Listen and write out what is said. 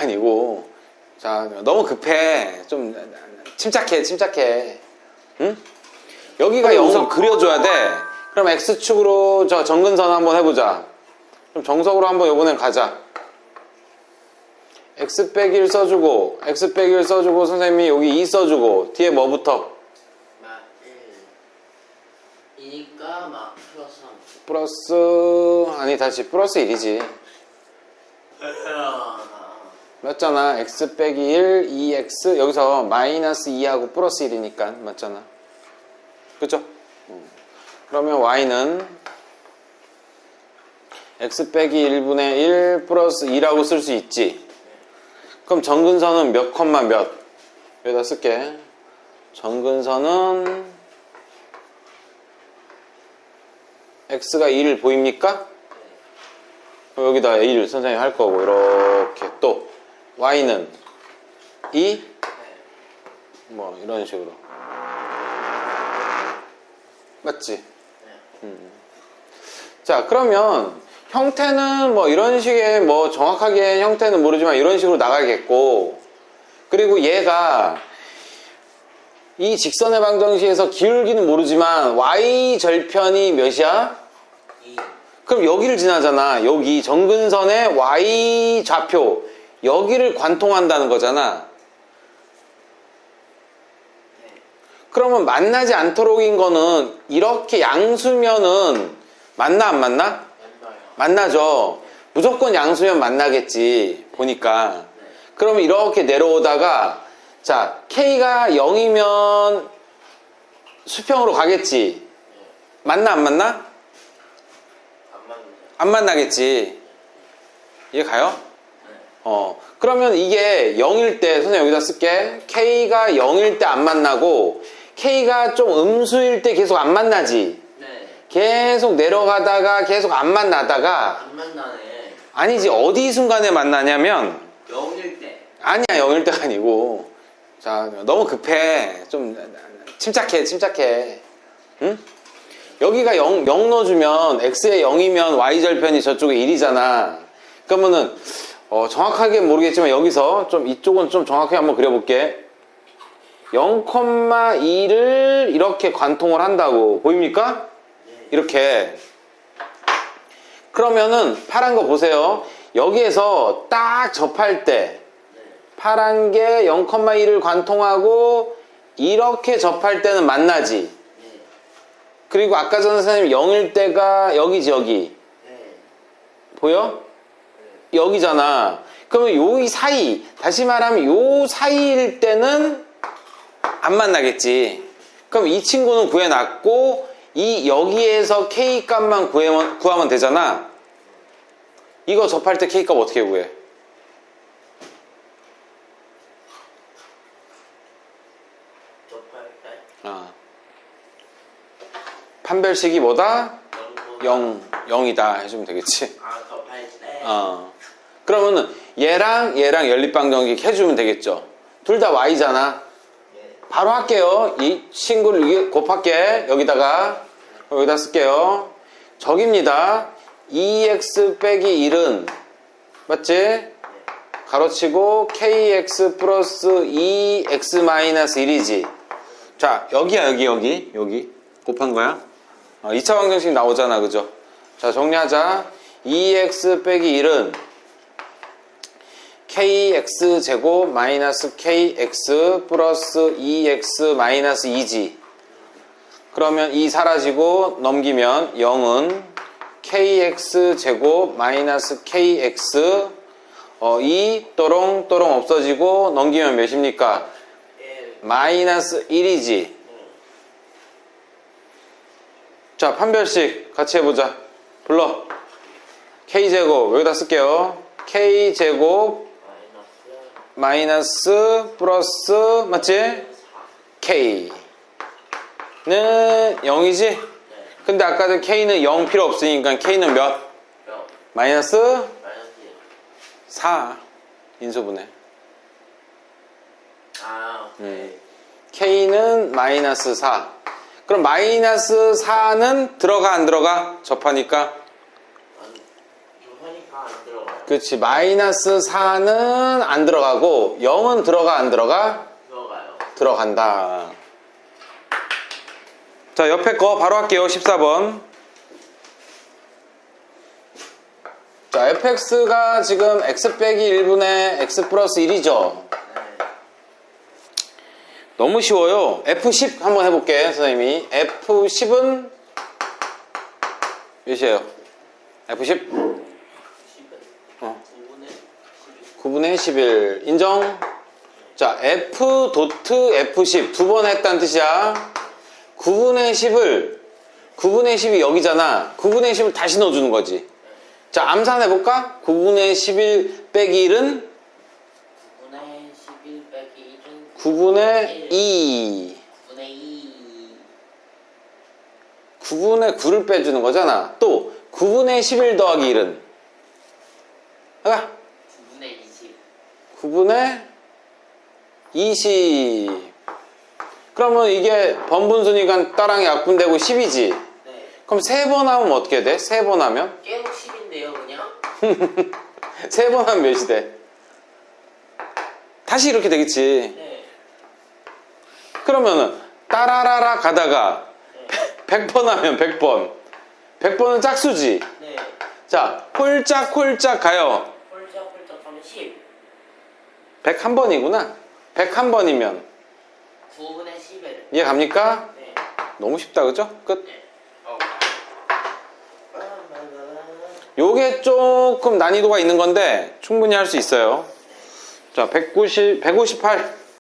영일대가 아니고. 자, 너무 급해. 좀 침착해. 응? 여기가 우선 그려줘야 돼. 그럼 X축으로 저 정근선 한번 해보자. 그럼 정석으로 한번 요번엔 가자. X 빼기 1 써주고, X 빼기 1 써주고, 선생님이 여기 2 써주고, 뒤에 뭐 붙어? 막 1. 이니까 막 플러스 3. 플러스, 아니, 다시 플러스 1이지. 맞잖아. X 빼기 1, 2X. 여기서 마이너스 2하고 플러스 1이니까. 맞잖아. 그죠? 그러면 Y는 X 빼기 1분의 1 플러스 2라고 쓸 수 있지. 그럼 정근선은 몇 컴마 몇? 여기다 쓸게. 정근선은 X가 1 보입니까? 여기다 A를 선생님이 할 거고, 이렇게. 또 Y는 2? 뭐 이런 식으로. 맞지? 자, 그러면 형태는 뭐 이런 식의 뭐 정확하게 형태는 모르지만 이런 식으로 나가겠고, 그리고 얘가 이 직선의 방정식에서 기울기는 모르지만 y 절편이 몇이야? 2. 그럼 여기를 지나잖아. 여기 정근선의 y 좌표 여기를 관통한다는 거잖아. 그러면 만나지 않도록인 거는 이렇게 양수면은 만나 안 만나? 맞나요? 만나죠. 무조건 양수면 만나겠지 보니까. 그러면 이렇게 내려오다가 자 K가 0이면 수평으로 가겠지. 만나 안 만나? 안 맞는다. 안 만나겠지. 이해 가요? 네. 그러면 이게 0일 때 선생님 여기다 쓸게. K가 0일 때 안 만나고 K가 좀 음수일 때 계속 안 만나지. 네. 계속 내려가다가 계속 안 만나다가 안 만나네. 아니지. 어디 순간에 만나냐면 0일 때. 아니야. 0일 때가 아니고 자 너무 급해. 좀 침착해. 응? 여기가 0 넣어주면 X에 0이면 Y절편이 저쪽에 1이잖아. 그러면은 정확하게 모르겠지만 여기서 좀 이쪽은 좀 정확하게 한번 그려볼게. 0,2를 이렇게 관통을 한다고 보입니까? 이렇게. 그러면은 파란 거 보세요. 여기에서 딱 접할 때 파란 게 0,2를 관통하고 이렇게 접할 때는 만나지. 그리고 아까 전에 선생님 0일 때가 여기지. 여기 보여? 여기잖아. 그러면 요 사이, 다시 말하면 요 사이일 때는 안 만나겠지. 그럼 이 친구는 구해놨고 이 여기에서 K 값만 구하면 되잖아. 이거 접할 때 K 값 어떻게 구해? 접할 때. 판별식이 뭐다? 0. 0이다 해주면 되겠지. 접할 때. 그러면은 얘랑 연립방정식 해주면 되겠죠. 둘 다 Y잖아. 바로 할게요. 이 친구를 곱할게. 여기다 쓸게요. 적입니다. 2x 빼기 1은 맞지? 가로치고 kx 플러스 2x 마이너스 1이지. 자 여기야. 여기 곱한 거야. 2차 방정식 나오잖아. 그죠? 자 정리하자. 2x 빼기 1은 kx제곱 마이너스 kx 플러스 2x 마이너스 2지. 그러면 2 사라지고 넘기면 0은 kx제곱 마이너스 kx 2 또롱또롱 없어지고 넘기면 몇입니까? 마이너스 1이지. 자 판별식 같이 해보자. 불러. k제곱 여기다 쓸게요. k제곱 마이너스 플러스 맞지? K는 0이지? 근데 아까 전 K는 0 필요 없으니까 K는 몇? 마이너스 4 인수분해. K는 마이너스 4. 그럼 마이너스 4는 들어가 안 들어가? 접하니까? 접하니까 안 들어가요. 그렇지. 마이너스 4는 안 들어가고 0은 들어가 안 들어가? 들어가요. 들어간다. 자, 옆에 거 바로 할게요. 14번. 자, fx가 지금 x 빼기 1분의 x 플러스 1이죠. 네. 너무 쉬워요. F10 한번 해볼게, 선생님이. F10은 몇이에요? F10? 10은 어. 9분의 11. 9분의 11. 인정? 자, F 도트 F10 두 번 했다는 뜻이야. 9분의 10이 여기잖아. 9분의 10을 다시 넣어주는 거지. 자, 암산해볼까? 9분의 11 빼기 1은? 9분의 11 빼기 1은 9분의 2. 9분의 2. 9분의 9를 빼주는 거잖아. 또 9분의 11 더하기 1은? 아, 9분의 20. 9분의 20. 그러면 이게 번분순위가 따랑이 약분되고 10이지. 네. 그럼 3번 하면 어떻게 돼? 3번 하면? 계속 10인데요, 그냥? 3번 하면 몇이 돼? 다시 이렇게 되겠지. 네. 그러면은 따라라라 가다가 네. 100번 하면 100번. 100번은 짝수지. 네. 자, 홀짝홀짝 가요. 홀짝홀짝 하면 10. 101번이구나. 101번이면 9분의 11. 이해 갑니까? 네. 너무 쉽다, 그죠? 끝. 네. 요게 조금 난이도가 있는 건데 충분히 할 수 있어요. 자, 158.